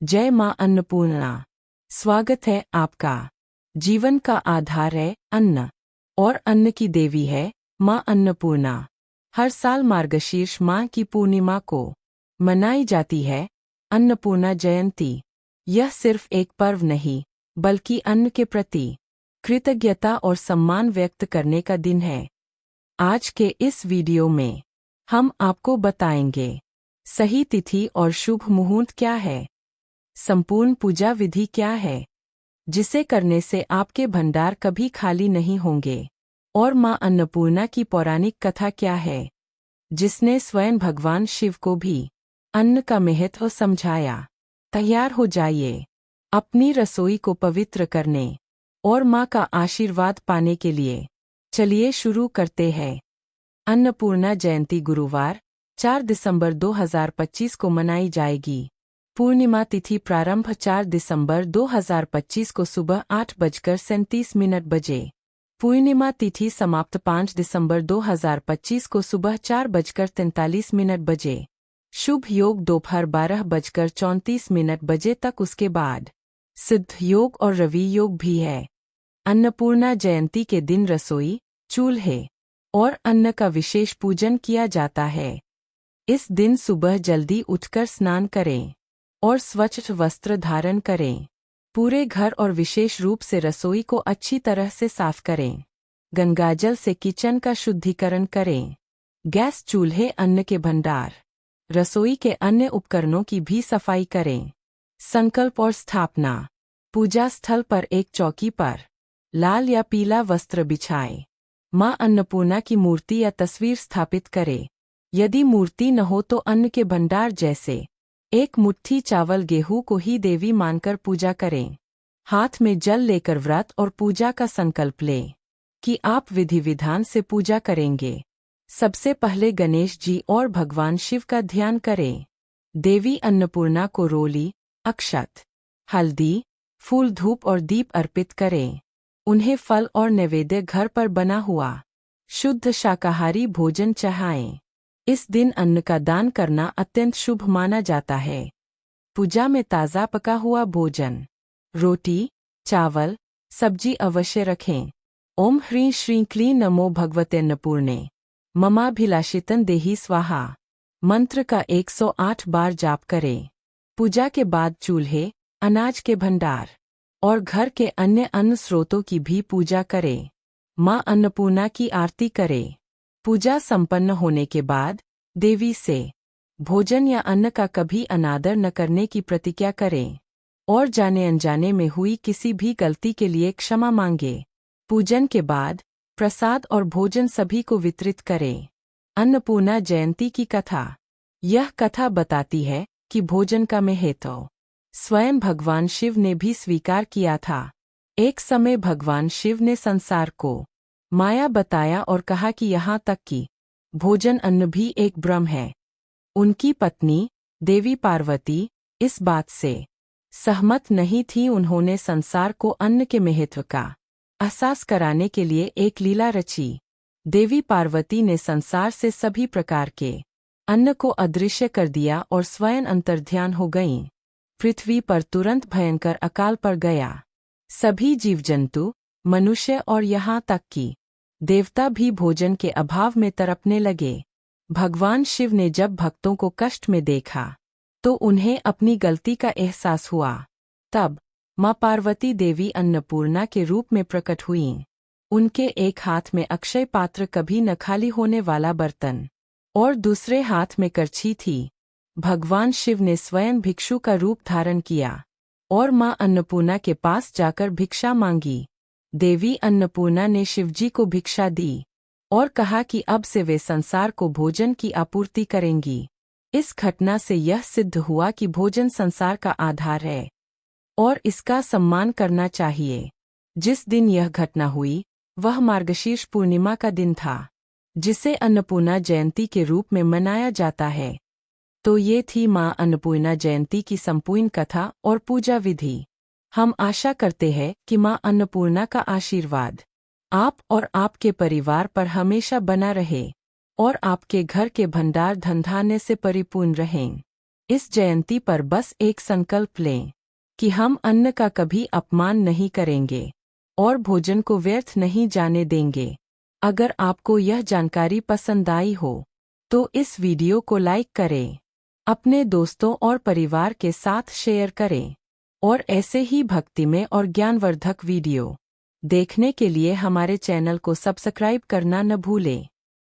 जय मां अन्नपूर्णा। स्वागत है आपका। जीवन का आधार है अन्न और अन्न की देवी है मां अन्नपूर्णा। हर साल मार्गशीर्ष माह की पूर्णिमा को मनाई जाती है अन्नपूर्णा जयंती। यह सिर्फ एक पर्व नहीं बल्कि अन्न के प्रति कृतज्ञता और सम्मान व्यक्त करने का दिन है। आज के इस वीडियो में हम आपको बताएंगे सही तिथि और शुभ मुहूर्त क्या है, संपूर्ण पूजा विधि क्या है जिसे करने से आपके भंडार कभी खाली नहीं होंगे, और मां अन्नपूर्णा की पौराणिक कथा क्या है जिसने स्वयं भगवान शिव को भी अन्न का महत्व समझाया। तैयार हो जाइए अपनी रसोई को पवित्र करने और मां का आशीर्वाद पाने के लिए। चलिए शुरू करते हैं। अन्नपूर्णा जयंती गुरुवार 4 दिसंबर 2025 को मनाई जाएगी। पूर्णिमा तिथि प्रारंभ 4 दिसंबर 2025 को सुबह 8:37 बजे। पूर्णिमा तिथि समाप्त 5 दिसंबर 2025 को सुबह 4:43 बजे। शुभ योग दोपहर 12:34 बजे तक। उसके बाद सिद्ध योग और रवि योग भी है। अन्नपूर्णा जयंती के दिन रसोई, चूल्हे और अन्न का विशेष पूजन किया जाता है। इस दिन सुबह जल्दी उठकर स्नान करें और स्वच्छ वस्त्र धारण करें। पूरे घर और विशेष रूप से रसोई को अच्छी तरह से साफ करें। गंगाजल से किचन का शुद्धिकरण करें। गैस, चूल्हे, अन्न के भंडार, रसोई के अन्य उपकरणों की भी सफाई करें। संकल्प और स्थापना। पूजा स्थल पर एक चौकी पर लाल या पीला वस्त्र बिछाएं। मां अन्नपूर्णा की मूर्ति या तस्वीर स्थापित करें। यदि मूर्ति न हो तो अन्न के भंडार जैसे एक मुट्ठी चावल, गेहूं को ही देवी मानकर पूजा करें। हाथ में जल लेकर व्रत और पूजा का संकल्प लें कि आप विधि विधान से पूजा करेंगे। सबसे पहले गणेश जी और भगवान शिव का ध्यान करें। देवी अन्नपूर्णा को रोली, अक्षत, हल्दी, फूल, धूप और दीप अर्पित करें। उन्हें फल और नैवेद्य घर पर बना हुआ शुद्ध शाकाहारी भोजन चढ़ाएं। इस दिन अन्न का दान करना अत्यंत शुभ माना जाता है। पूजा में ताज़ा पका हुआ भोजन, रोटी, चावल, सब्जी अवश्य रखें। ओम ह्रीं श्रीं क्लीं नमो भगवते अन्नपूर्णे ममाभिलाषितं देहि स्वाहा मंत्र का 108 बार जाप करें। पूजा के बाद चूल्हे, अनाज के भंडार और घर के अन्य अन्न स्रोतों की भी पूजा करें। मां अन्नपूर्णा की आरती करें। पूजा संपन्न होने के बाद देवी से भोजन या अन्न का कभी अनादर न करने की प्रतिज्ञा करें और जाने अनजाने में हुई किसी भी गलती के लिए क्षमा मांगे। पूजन के बाद प्रसाद और भोजन सभी को वितरित करें। अन्नपूर्णा जयंती की कथा। यह कथा बताती है कि भोजन का महत्व स्वयं भगवान शिव ने भी स्वीकार किया था। एक समय भगवान शिव ने संसार को माया बताया और कहा कि यहाँ तक कि भोजन अन्न भी एक ब्रह्म है। उनकी पत्नी देवी पार्वती इस बात से सहमत नहीं थी। उन्होंने संसार को अन्न के महत्व का एहसास कराने के लिए एक लीला रची। देवी पार्वती ने संसार से सभी प्रकार के अन्न को अदृश्य कर दिया और स्वयं अंतर्ध्यान हो गईं। पृथ्वी पर तुरंत भयंकर अकाल पड़ गया। सभी जीव जंतु, मनुष्य और यहाँ तक कि देवता भी भोजन के अभाव में तड़पने लगे। भगवान शिव ने जब भक्तों को कष्ट में देखा तो उन्हें अपनी गलती का एहसास हुआ। तब मां पार्वती देवी अन्नपूर्णा के रूप में प्रकट हुईं। उनके एक हाथ में अक्षय पात्र, कभी न खाली होने वाला बर्तन, और दूसरे हाथ में करछी थी। भगवान शिव ने स्वयं भिक्षु का रूप धारण किया और मां अन्नपूर्णा के पास जाकर भिक्षा मांगी। देवी अन्नपूर्णा ने शिवजी को भिक्षा दी और कहा कि अब से वे संसार को भोजन की आपूर्ति करेंगी। इस घटना से यह सिद्ध हुआ कि भोजन संसार का आधार है और इसका सम्मान करना चाहिए। जिस दिन यह घटना हुई वह मार्गशीर्ष पूर्णिमा का दिन था, जिसे अन्नपूर्णा जयंती के रूप में मनाया जाता है। तो ये थी मां अन्नपूर्णा जयंती की संपूर्ण कथा और पूजा विधि। हम आशा करते हैं कि मां अन्नपूर्णा का आशीर्वाद आप और आपके परिवार पर हमेशा बना रहे और आपके घर के भंडार धन धान्य से परिपूर्ण रहें। इस जयंती पर बस एक संकल्प लें कि हम अन्न का कभी अपमान नहीं करेंगे और भोजन को व्यर्थ नहीं जाने देंगे। अगर आपको यह जानकारी पसंद आई हो तो इस वीडियो को लाइक करें, अपने दोस्तों और परिवार के साथ शेयर करें और ऐसे ही भक्तिमय और ज्ञानवर्धक वीडियो देखने के लिए हमारे चैनल को सब्सक्राइब करना न भूलें।